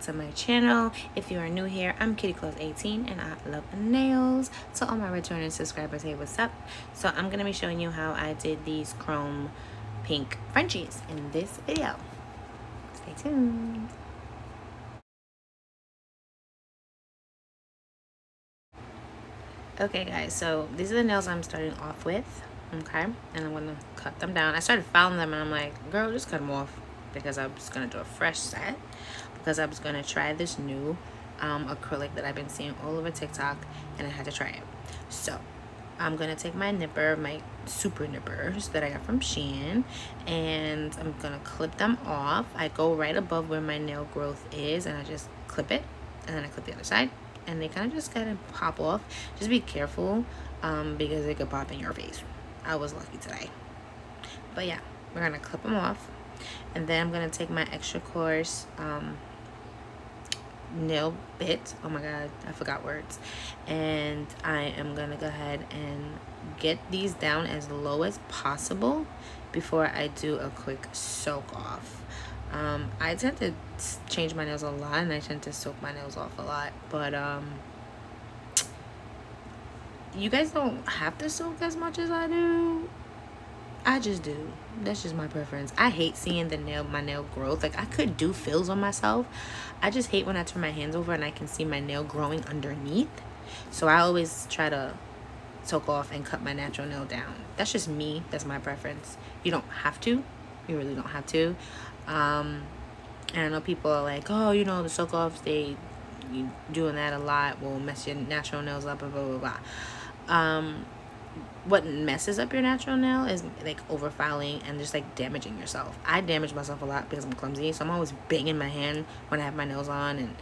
to my channel. If you are new here, I'm CUTICLE18 and I love nails. To all my returning subscribers, hey, what's up? So I'm gonna be showing you how I did these chrome pink Frenchies in this video. Stay tuned. Okay guys, so these are the nails I'm starting off with, okay, and I'm gonna cut them down. I started filing them and I'm like, girl, just cut them off, because I was gonna do a fresh set, because I was gonna try this new acrylic that I've been seeing all over TikTok, and I had to try it. So I'm gonna take my nipper, my super nippers that I got from Shein, and I'm gonna clip them off. I go right above where my nail growth is and I just clip it, and then I clip the other side, and they kind of just kind of pop off. Just be careful because it could pop in your face. I was lucky today. But yeah, we're gonna clip them off, and then I'm gonna take my extra coarse nail bit, oh my god, I forgot words, and I am gonna go ahead and get these down as low as possible before I do a quick soak off. I tend to change my nails a lot, and I tend to soak my nails off a lot, but you guys don't have to soak as much as I do. I just do. That's just my preference. I hate seeing my nail growth. Like, I could do fills on myself. I just hate when I turn my hands over and I can see my nail growing underneath. So I always try to soak off and cut my natural nail down. That's just me. That's my preference. You don't have to. You really don't have to. And I know people are like, oh, you know, the soak offs, you doing that a lot will mess your natural nails up and blah blah blah. What messes up your natural nail is like over filing and just like damaging yourself. I damage myself a lot because I'm clumsy, so I'm always banging my hand when I have my nails on and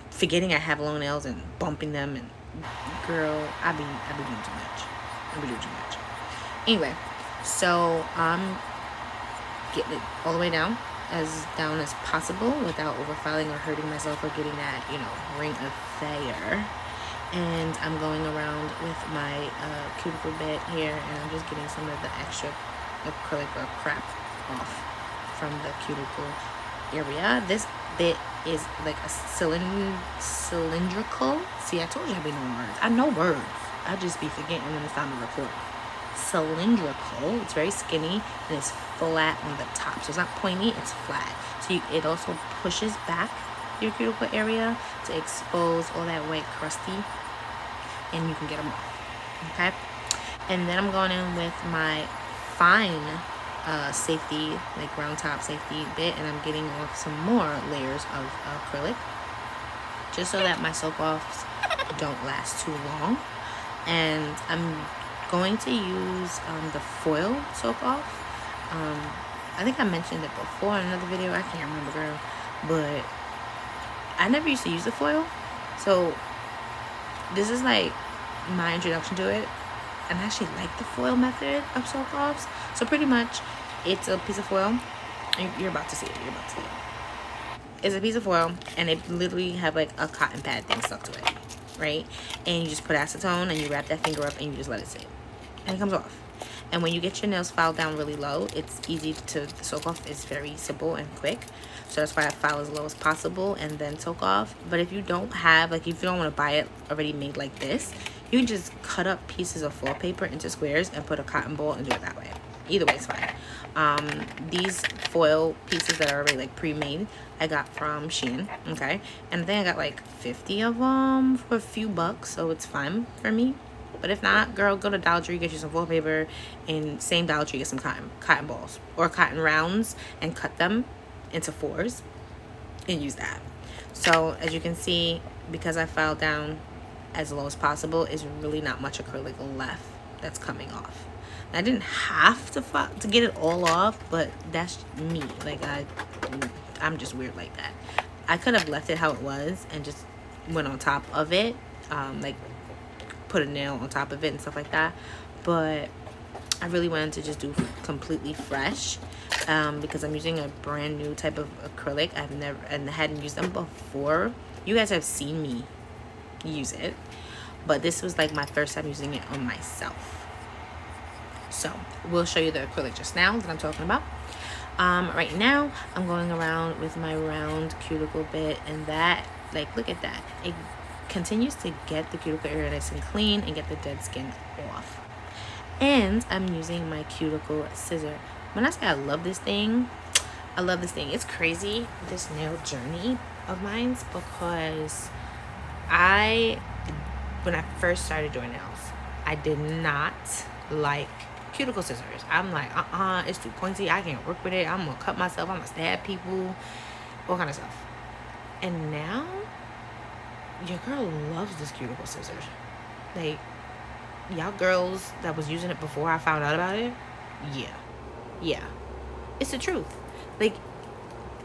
forgetting I have long nails and bumping them, and girl, I be doing too much. I be doing too much. Anyway, so I'm getting it all the way down as possible without overfiling or hurting myself or getting that, you know, ring of fire. And I'm going around with my cuticle bit here, and I'm just getting some of the extra acrylic or crap off from the cuticle area. This bit is like a cylindrical. See, I told you I'd be knowing words. I know words. I just be forgetting when it's time to record. Cylindrical. It's very skinny and it's flat on the top, so it's not pointy, it's flat. So it also pushes back your cuticle area to expose all that white crusty, and you can get them off. Okay, and then I'm going in with my fine safety, like round top safety bit, and I'm getting off some more layers of acrylic, just so that my soak offs don't last too long. And I'm going to use the foil soak off. I think I mentioned it before in another video, I can't remember, girl, but I never used to use the foil, so this is like my introduction to it, and I actually like the foil method of soak offs. So pretty much it's a piece of foil, you're about to see it, it's a piece of foil, and they literally have like a cotton pad thing stuck to it, right? And you just put acetone and you wrap that finger up and you just let it sit, and it comes off. And when you get your nails filed down really low, it's easy to soak off. It's very simple and quick. So that's why I file as low as possible and then soak off. But if you don't have, like, if you don't want to buy it already made like this, you can just cut up pieces of foil paper into squares and put a cotton ball and do it that way. Either way is fine. These foil pieces that are already like pre-made, I got from Shein, okay? And I think I got like 50 of them for a few bucks, so it's fine for me. But if not, girl, go to Dollar Tree, get you some foil paper, and same Dollar Tree, get some cotton balls or cotton rounds and cut them into 4s and use that. So as you can see, because I filed down as low as possible, is really not much acrylic left that's coming off. And I didn't have to get it all off, but that's me. Like, I'm just weird like that. I could have left it how it was and just went on top of it, like put a nail on top of it and stuff like that, but I really wanted to just do completely fresh, because I'm using a brand new type of acrylic. I hadn't used them before. You guys have seen me use it, but this was like my first time using it on myself. So we'll show you the acrylic just now that I'm talking about. Right now I'm going around with my round cuticle bit, and that, like, look at that, it continues to get the cuticle area nice and clean and get the dead skin off. And I'm using my cuticle scissor. When I say I love this thing, I love this thing. It's crazy, this nail journey of mine, because when I first started doing nails, I did not like cuticle scissors. I'm like, it's too pointy, I can't work with it, I'm gonna cut myself, I'm gonna stab people, all kind of stuff. And now your girl loves this cuticle scissors. Like, y'all girls that was using it before I found out about it, yeah, it's the truth. Like,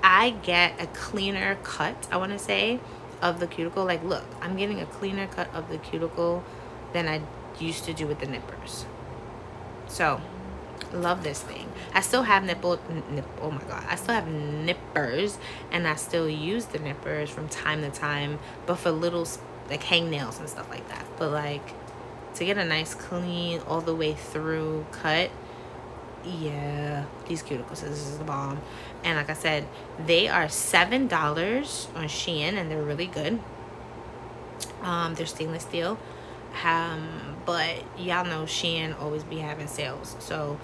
I get a cleaner cut, I want to say, of the cuticle. Like, look, I'm getting a cleaner cut of the cuticle than I used to do with the nippers. So, love this thing. I still have oh my god, I still have nippers, and I still use the nippers from time to time, but for little, like, hangnails and stuff like that. But, like, to get a nice clean all the way through cut, yeah, these cuticle scissors is the bomb. And like I said, they are $7 on Shein, and they're really good. They're stainless steel, but y'all know Shein always be having sales, so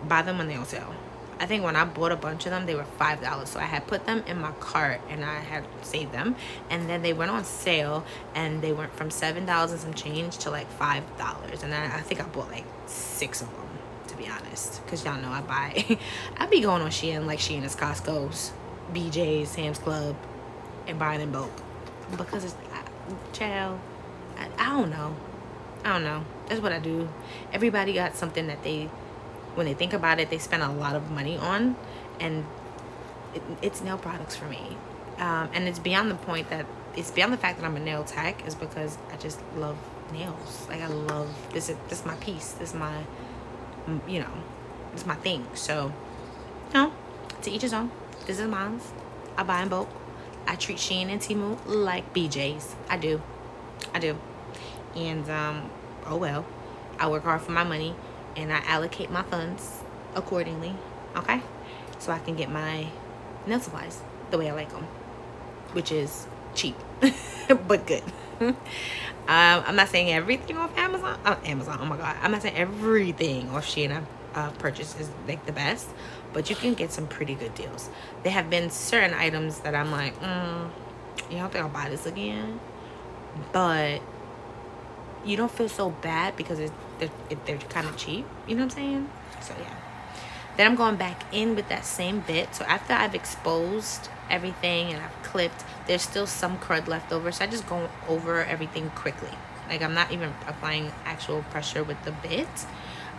buy them when they're on sale. I think when I bought a bunch of them, they were $5, so I had put them in my cart and I had saved them, and then they went on sale, and they went from $7 and some change to like $5, and I think I bought like 6 of them, to be honest, because y'all know I be going on Shein, like Shein is Costco's, BJ's, Sam's Club, and buying in bulk, because it's, child, I don't know, that's what I do. Everybody got something that they, when they think about it, they spend a lot of money on, and it's nail products for me. And it's beyond the point that, it's beyond the fact that I'm a nail tech, is because I just love nails. Like, I love, this is my piece, this is my, you know, this is my thing. So, you know, to each his own. This is mine. I buy in bulk. I treat Shein and Temu like BJ's. I do. And, oh well, I work hard for my money, and I allocate my funds accordingly, okay? So I can get my nail supplies the way I like them, which is cheap, but good. I'm not saying everything off Amazon, oh my god, I'm not saying everything off Shein I purchase is like the best, but you can get some pretty good deals. There have been certain items that I'm like, you don't think I'll buy this again? But you don't feel so bad because they're kind of cheap, you know what I'm saying? So yeah, then I'm going back in with that same bit. So after I've exposed everything and I've clipped, there's still some crud left over, so I just go over everything quickly. Like, I'm not even applying actual pressure with the bit,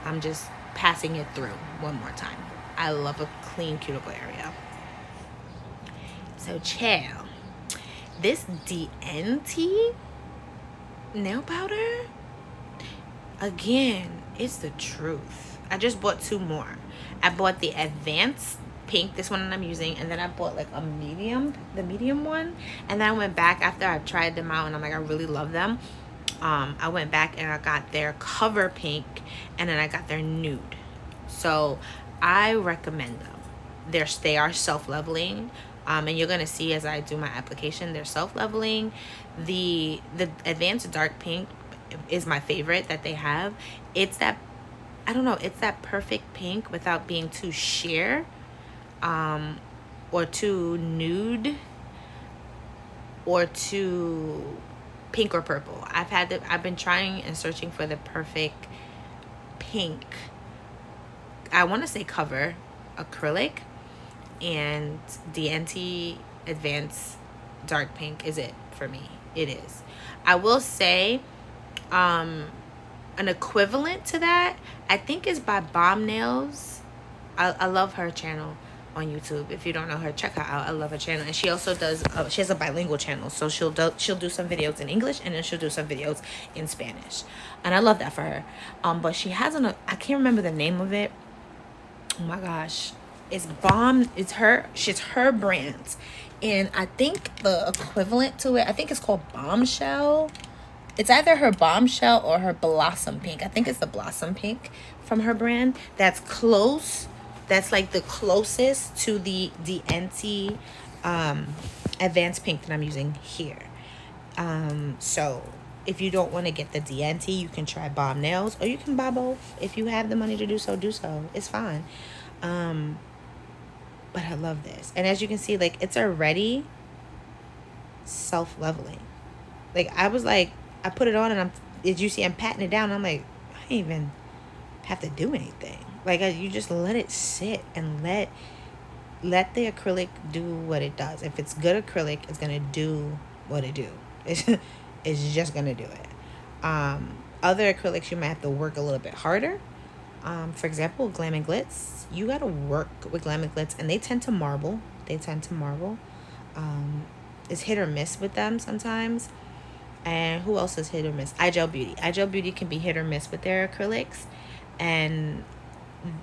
I'm just passing it through one more time. I love a clean cuticle area. So chill, this DeEnti nail powder, again, it's the truth. I just bought 2 more. I bought the advanced pink, this one that I'm using, and then I bought like a medium, the medium one, and then I went back after I tried them out and I'm like, I really love them. I went back and I got their cover pink, and then I got their nude. So I recommend them. They are self-leveling, and you're gonna see as I do my application, they're self-leveling. The advanced dark pink is my favorite that they have. It's that, I don't know, it's that perfect pink without being too sheer, or too nude, or too pink or purple. I've been trying and searching for the perfect pink. I want to say cover acrylic, and DeEnti advanced dark pink is it for me. It is. I will say an equivalent to that, I think, is by Bomb Nails. I love her channel on YouTube. If you don't know her, check her out. I love her channel, and she also does she has a bilingual channel, so she'll do some videos in English, and then she'll do some videos in Spanish, and I love that for her. But she has I can't remember the name of it. Oh my gosh, it's Bomb. She's her brand, and I think the equivalent to it, I think it's called Bombshell. It's either her Bombshell or her Blossom Pink. I think it's the Blossom Pink from her brand. That's close That's like the closest to the DeEnti advanced pink that I'm using here. So if you don't want to get the DeEnti, you can try Bomb Nails, or you can buy both. If you have the money to do so, do so. It's fine. But I love this. And as you can see, like, it's already self-leveling. Like, I was like, I put it on and as you see, I'm patting it down. I'm like, I didn't even have to do anything. Like, you just let it sit and let the acrylic do what it does. If it's good acrylic, it's gonna do what it do. It's just gonna do it. Other acrylics, you might have to work a little bit harder. For example, Glam and Glitz, you gotta work with Glam and Glitz, and they tend to marble. It's hit or miss with them sometimes. And who else is hit or miss? IGEL Beauty. IGEL Beauty can be hit or miss with their acrylics. And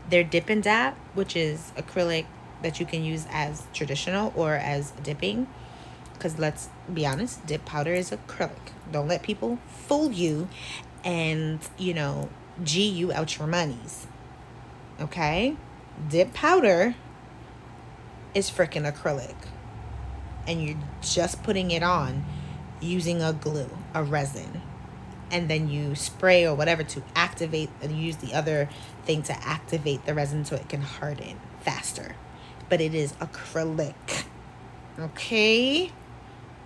their Dip and Dab, which is acrylic that you can use as traditional or as dipping. Because let's be honest, dip powder is acrylic. Don't let people fool you and, G you out your monies. Okay? Dip powder is freaking acrylic. And you're just putting it on using a glue, a resin. And then you spray or whatever to activate, and use the other thing to activate the resin so it can harden faster. But it is acrylic. Okay?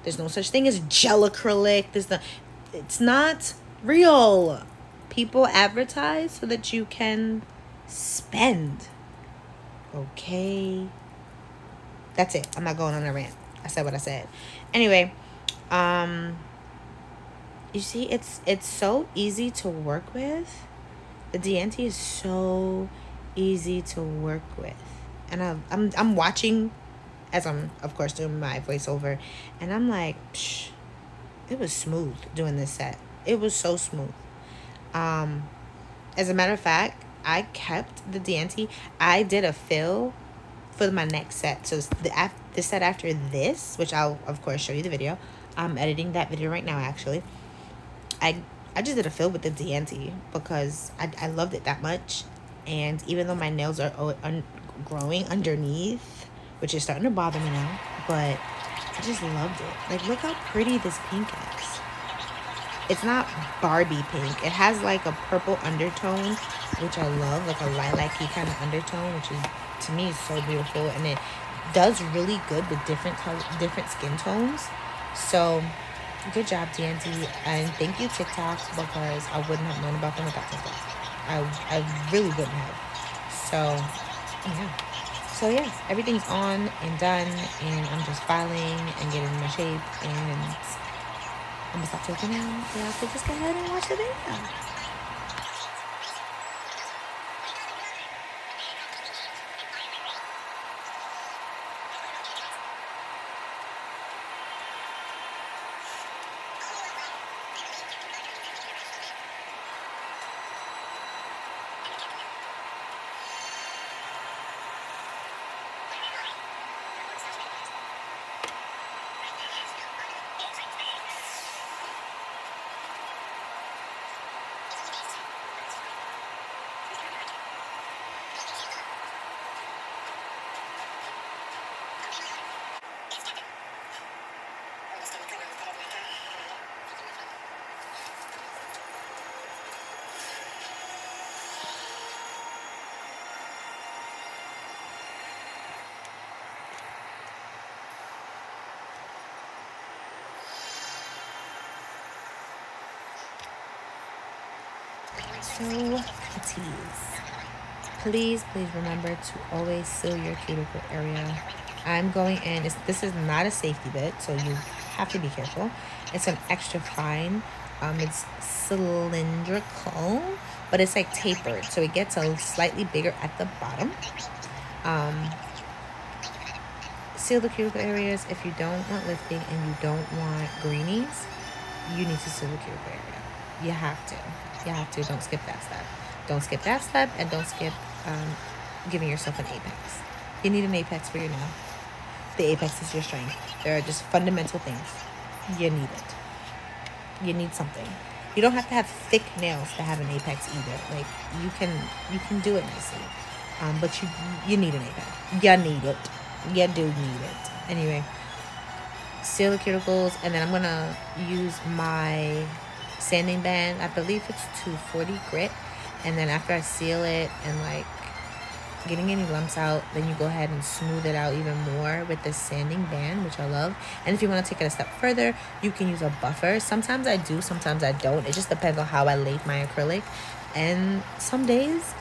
There's no such thing as gel acrylic. It's not real. People advertise so that you can spend. Okay? That's it. I'm not going on a rant. I said what I said. Anyway, you see, it's so easy to work with. The DeEnti is so easy to work with. And I'm watching as I'm, of course, doing my voiceover. And I'm like, psh, it was smooth doing this set. It was so smooth. As a matter of fact, I kept the DeEnti. I did a fill for my next set. So the set after this, which I'll, of course, show you the video. I'm editing that video right now, actually. I just did a fill with the DeEnti because I loved it that much. And even though my nails are growing underneath, which is starting to bother me now, but I just loved it. Like, look how pretty this pink is. It's not Barbie pink. It has like a purple undertone, which I love, like a lilac-y kind of undertone, which is, to me, is so beautiful. And it does really good with different skin tones. So good job, DeEnti, and thank you, TikTok, because I wouldn't have known about them without TikTok. I really wouldn't have. So yeah, everything's on and done, and I'm just filing and getting my shape, and I'm gonna stop talking now. So y'all could just go ahead and watch the video. So, cuties, please remember to always seal your cuticle area. I'm going in, this is not a safety bit, so you have to be careful. It's an extra fine. It's cylindrical, but it's like tapered, so it gets a slightly bigger at the bottom. Seal the cuticle areas. If you don't want lifting and you don't want greenies, you need to seal the cuticle area. You have to. Don't skip that step. And don't skip giving yourself an apex. You need an apex for your nail. The apex is your strength. There are just fundamental things. You need it. You need something. You don't have to have thick nails to have an apex either. Like, you can do it nicely. But you need an APAD. You need it. You do need it. Anyway, seal the cuticles, and then I'm gonna use my sanding band. I believe it's 240 grit. And then after I seal it and like getting any lumps out, then you go ahead and smooth it out even more with the sanding band, which I love. And if you want to take it a step further, you can use a buffer. Sometimes I do, sometimes I don't. It just depends on how I lay my acrylic. And some days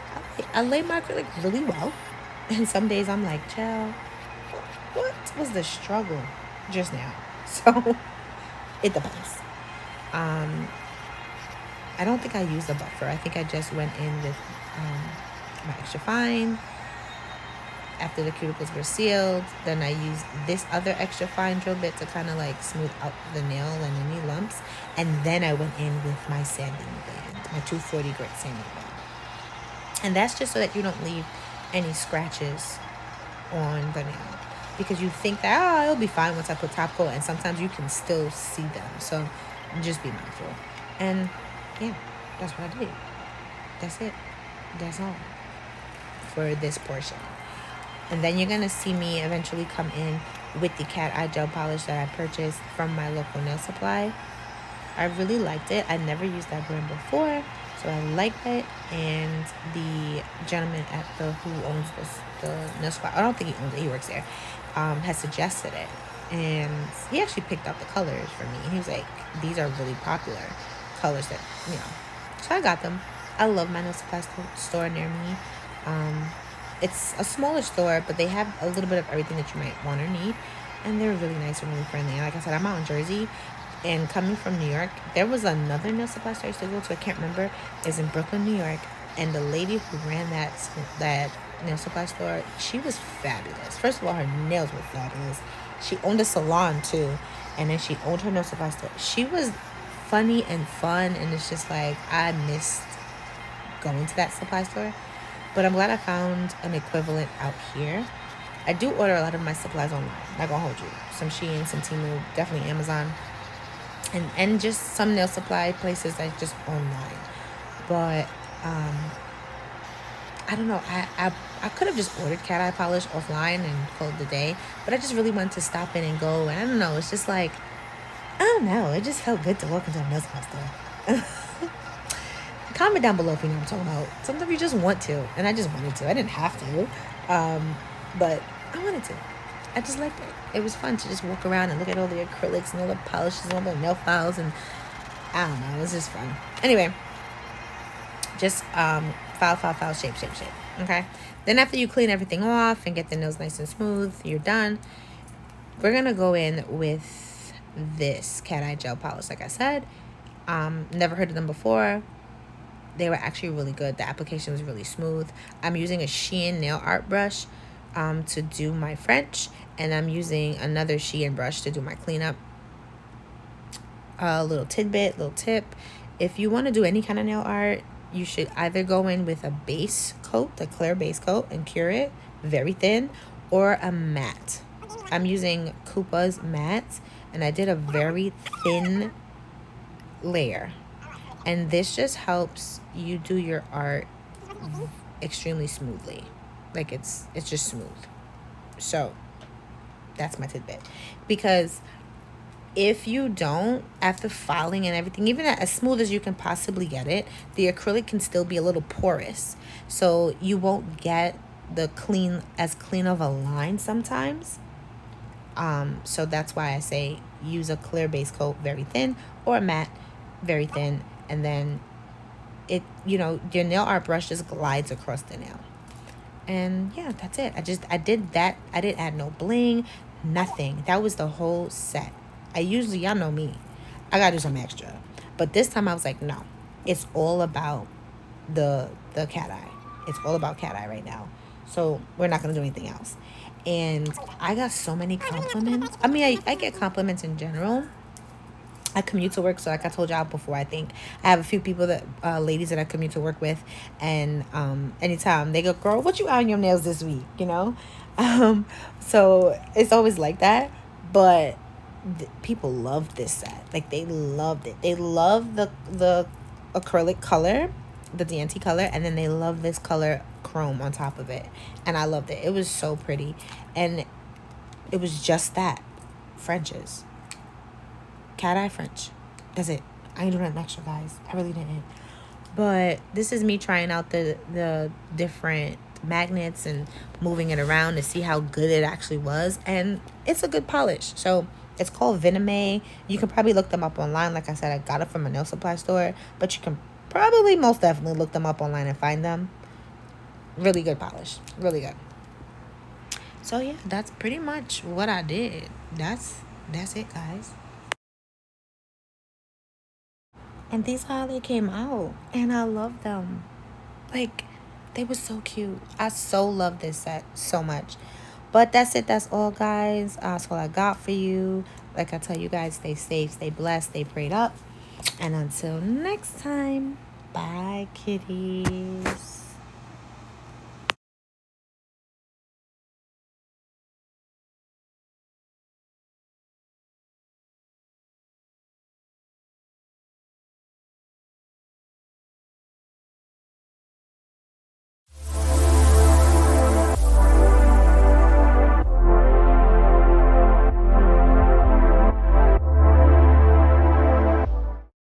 I lay my acrylic really well, and some days I'm like, child, what was the struggle just now? So it depends. I don't think I used a buffer. I think I just went in with my extra fine after the cuticles were sealed. Then I used this other extra fine drill bit to kind of like smooth out the nail and any lumps. And then I went in with my sanding band, my 240 grit sanding band. And that's just so that you don't leave any scratches on the nail, because you think that, oh, it'll be fine once I put top coat, and sometimes you can still see them. So just be mindful. And yeah, that's what I did. That's it. That's all for this portion. And then you're gonna see me eventually come in with the cat eye gel polish that I purchased from my local nail supply. I really liked it. I never used that brand before, so I liked it. And the gentleman at who owns the nail supply, I don't think he owns it, he works there, has suggested it. And he actually picked out the colors for me. He was like, these are really popular colors that, you know. So I got them. I love my nail supply store near me. It's a smaller store, but they have a little bit of everything that you might want or need. And they're really nice and really friendly. And like I said, I'm out in Jersey. And coming from New York, there was another nail supply store I used to go to. I can't remember. It's in Brooklyn, New York. And the lady who ran that nail supply store, she was fabulous. First of all, her nails were fabulous. She owned a salon too. And then she owned her nail supply store. She was funny and fun. And it's just like, I missed going to that supply store. But I'm glad I found an equivalent out here. I do order a lot of my supplies online. Not gonna hold you. Some Shein, some Temu, definitely Amazon. And just some nail supply places that just online. But I don't know. I could have just ordered cat eye polish offline and called it the day. But I just really wanted to stop in and go. And I don't know. It's just like, I don't know. It just felt good to walk into a nail supply store. Comment down below if you know what I'm talking about. Sometimes you just want to. And I just wanted to. I didn't have to. But I wanted to. I just liked it. It was fun to just walk around and look at all the acrylics and all the polishes and all the nail files. And I don't know. It was just fun. Anyway. Just file, shape. Okay? Then after you clean everything off and get the nails nice and smooth, you're done. We're going to go in with this cat eye gel polish, like I said. Never heard of them before. They were actually really good. The application was really smooth. I'm using a Shein nail art brush to do my French. And I'm using another Shein brush to do my cleanup. A little tidbit, little tip. If you want to do any kind of nail art, you should either go in with a base coat, a clear base coat, and cure it very thin, or a matte. I'm using KUPA's matte, and I did a very thin layer. And this just helps you do your art extremely smoothly. Like it's just smooth. So that's my tidbit. Because if you don't, after filing and everything, even as smooth as you can possibly get it, the acrylic can still be a little porous. So you won't get the as clean of a line sometimes. So that's why I say use a clear base coat very thin, or a matte very thin. And then your nail art brush just glides across the nail. And yeah, that's it. I did that. I didn't add no bling, nothing. That was the whole set. Y'all know me, I gotta do some extra. But this time I was like, no, it's all about the cat eye. It's all about cat eye right now. So we're not gonna do anything else. And I got so many compliments. I mean, I get compliments in general. I commute to work, so like I told y'all before, I think I have a few people ladies that I commute to work with, and anytime they go, girl, what you on your nails this week, so it's always like that. But people loved this set. Like, they loved it. They love the acrylic color, the DeEnti color, and then they love this color chrome on top of it. And I loved it. It was so pretty. And it was just that. Frenches. Cat eye French. That's it. I ain't doing nothing extra, guys. I really didn't. But this is me trying out the different magnets and moving it around to see how good it actually was. And it's a good polish. So it's called Viname. You can probably look them up online. Like I said, I got it from a nail supply store. But you can probably most definitely look them up online and find them. Really good polish. Really good. So yeah, that's pretty much what I did. That's it, guys. And these are how they came out. And I love them. Like, they were so cute. I so love this set so much. But that's it. That's all, guys. That's all I got for you. Like I tell you guys, stay safe, stay blessed, stay prayed up. And until next time, bye, kitties.